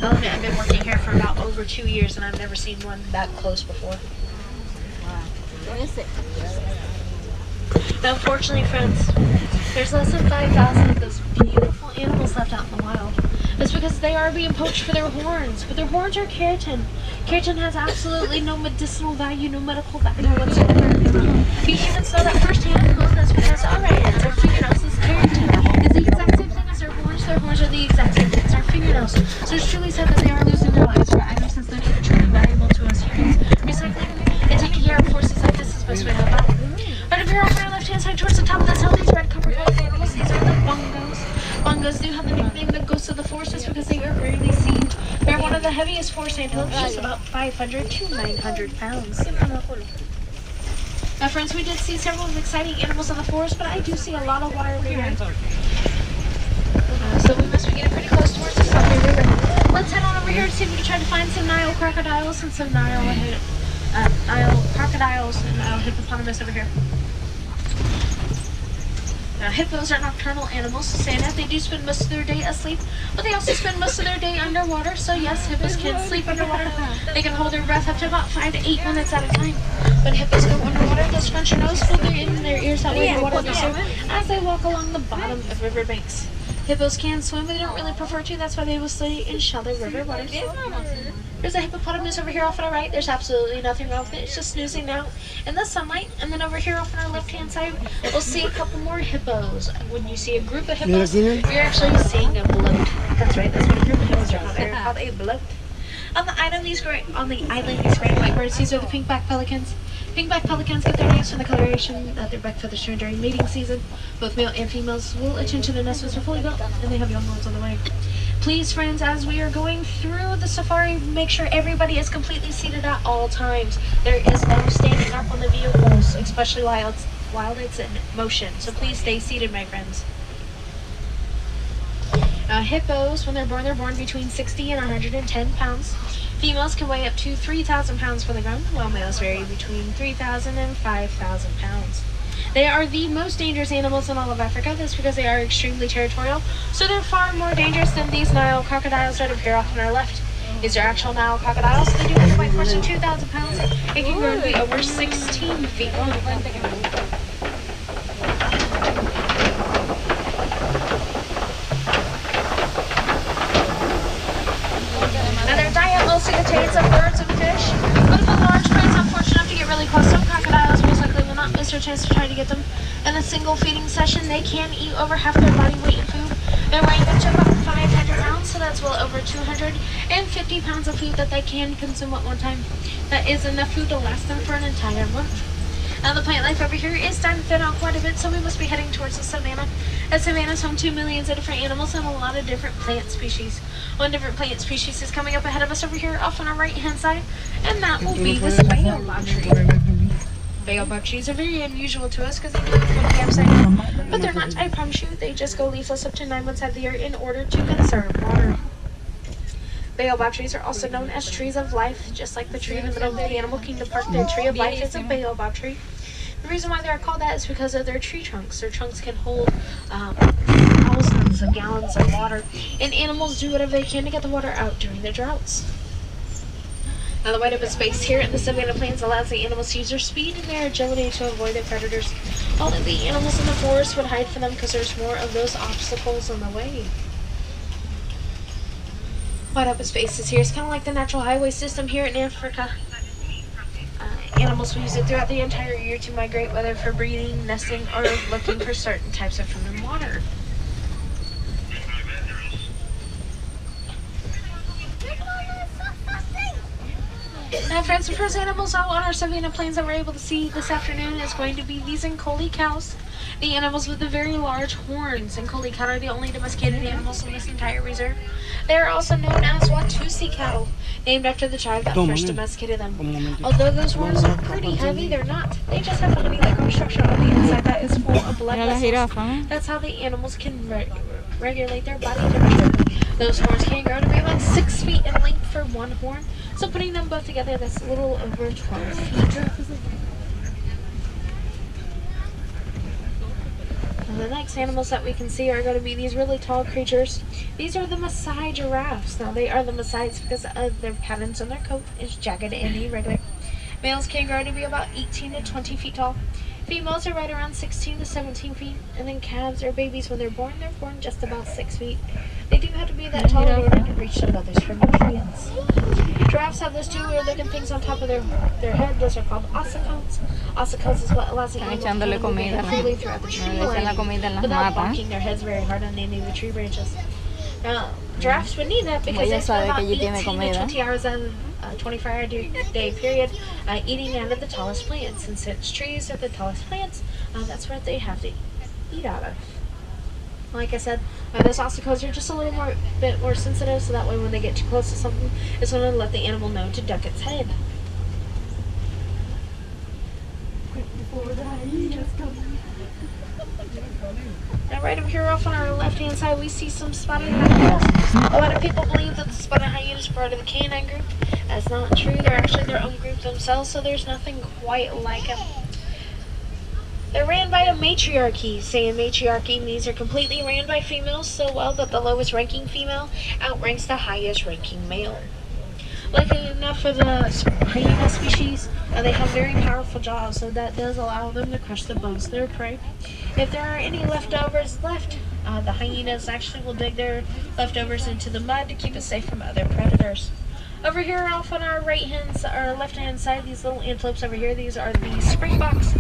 I'll admit, I've been working here for about over 2 years and I've never seen one that close before. Now, unfortunately, friends, there's less than 5,000 of those beautiful animals left out in the wild. It's because they are being poached for their horns, but their horns are keratin. Keratin has absolutely no medicinal value, no medical value whatsoever. You humans know that firsthand. Well, that's because, alright, it's our fingernails, it's keratin. It's the exact same thing as their horns. Their horns are the exact same thing as our fingernails. So it's truly sad that they are losing their lives for items since they're truly valuable to us humans. Recycling and taking care of forces like this is supposed to help out. Right up here on our left-hand side towards the top of this hill, these red covered white animals, these are the bongos. Bongos do have the nickname the ghosts of the forests because they are rarely seen. They're one of the heaviest forest antelopes, just about 500 to 900 pounds. Now friends, we did see several exciting animals in the forest, but I do see a lot of water over here. So we must be getting pretty close towards the Subway River. Let's head on over here to see if we can try to find some Nile crocodiles and some Nile crocodiles and Nile hippopotamus over here. Now, hippos are nocturnal animals, saying that they do spend most of their day asleep, but they also spend most of their day underwater. So yes, hippos can sleep underwater. They can hold their breath up to about 5 to 8 minutes at a time. When hippos go underwater, they'll scrunch their nose, hold their ear in their ears, that way the water goes through as they walk along the bottom of riverbanks. Hippos can swim, but they don't really prefer to. That's why they will stay in shallow river waters. There's a hippopotamus over here off on our right. There's absolutely nothing wrong with it. It's just snoozing out in the sunlight. And then over here off on our left-hand side, we'll see a couple more hippos. When you see a group of hippos, you're actually seeing a bloat. That's right. That's what a group of hippos are called. They're called a bloat. On the island, these great white birds, these are the pink-back pelicans. Pink-back pelicans get their names from the coloration that their back feathers show during mating season. Both male and females will attend to their nests once they're fully built, and they have young ones on the way. Please, friends, as we are going through the safari, make sure everybody is completely seated at all times. There is no standing up on the vehicles, especially while it's in motion. So please stay seated, my friends. Hippos, when they're born between 60 and 110 pounds. Females can weigh up to 3,000 pounds for the grown, while males vary between 3,000 and 5,000 pounds. They are the most dangerous animals in all of Africa. That's because they are extremely territorial. So they're far more dangerous than these Nile crocodiles right up here off on our left. These are actual Nile crocodiles. They do have a weight more than 2,000 pounds and can grow to be over 16 feet long. Now their diet mostly contains of birds and fish. But if a large prey is unfortunate enough to get really close, some crocodiles most likely will not miss their chance to try to get them. In a single feeding session, they can eat over half their body weight in food. They're weighing up to about 500 pounds, so that's well over 250 pounds of food that they can consume at one time. That is enough food to last them for an entire month. Now the plant life over here is starting to thin out quite a bit, so we must be heading towards the savannah. The savannah is home to millions of different animals and a lot of different plant species. One different plant species is coming up ahead of us over here off on our right hand side, and that will be this baobab tree. Baobab trees are very unusual to us because they do come campsite, but they're not, I promise you, they just go leafless up to 9 months out of the year in order to conserve water. Baobab trees are also known as trees of life, just like the tree in the middle of the animal kingdom park. Their tree of life is a baobab tree. The reason why they are called that is because of their tree trunks. Their trunks can hold thousands of gallons of water, and animals do whatever they can to get the water out during their droughts. Now the wide open space here in the savanna plains allows the animals to use their speed and their agility to avoid their predators. All of the animals in the forest would hide from them because there's more of those obstacles in the way. Wide open spaces here. It's kind of like the natural highway system here in Africa. Animals will use it throughout the entire year to migrate, whether for breeding, nesting, or looking for certain types of food and water. Now friends, the first animals out on our savanna plains that we're able to see this afternoon is going to be these Nkoli cows. The animals with the very large horns. Nkoli cattle are the only domesticated animals in this entire reserve. They are also known as Watusi cattle, named after the tribe that first domesticated them. Although those horns are pretty heavy, they're not. They just have a honey-like structure on the inside that is full of blood vessels. That's how the animals can regulate their body temperature. Those horns can grow to be about 6 feet in length for one horn. So putting them both together, that's a little over 12 feet. The next animals that we can see are going to be these really tall creatures. These are the Maasai giraffes. Now they are the Maasais because of their patterns on their coat is jagged and irregular. Males can grow to be about 18 to 20 feet tall. Females are right around 16 to 17 feet, and then calves or babies, when they're born just about 6 feet. They do have to be that tall in order to reach their mothers for nutrients. Giraffes have those two weird-looking things on top of their head. Those are called ossicones. Ossicones is what allows the animals to move freely throughout the tree line without bonking their heads very hard on any of the tree branches. Now, giraffes would need that because they spend about 18 to 20 hours on a 24-hour-day period eating out of the tallest plants. And since trees are the tallest plants, that's what they have to eat out of. Like I said, those ossicones are just a little bit more sensitive, so that way when they get too close to something, it's going to let the animal know to duck its head. Now right up here off on our left-hand side, we see some spotted hyenas. A lot of people believe that the spotted hyenas are part of the canine group. That's not true. They're actually their own group themselves, so there's nothing quite like them. They're ran by a matriarchy. Saying matriarchy means they're completely ran by females so well that the lowest ranking female outranks the highest ranking male. Luckily enough for the hyena species, they have very powerful jaws, so that does allow them to crush the bones of their prey. If there are any leftovers left, the hyenas actually will dig their leftovers into the mud to keep it safe from other predators. Over here off on our left-hand side, these little antelopes over here, these are the springboks.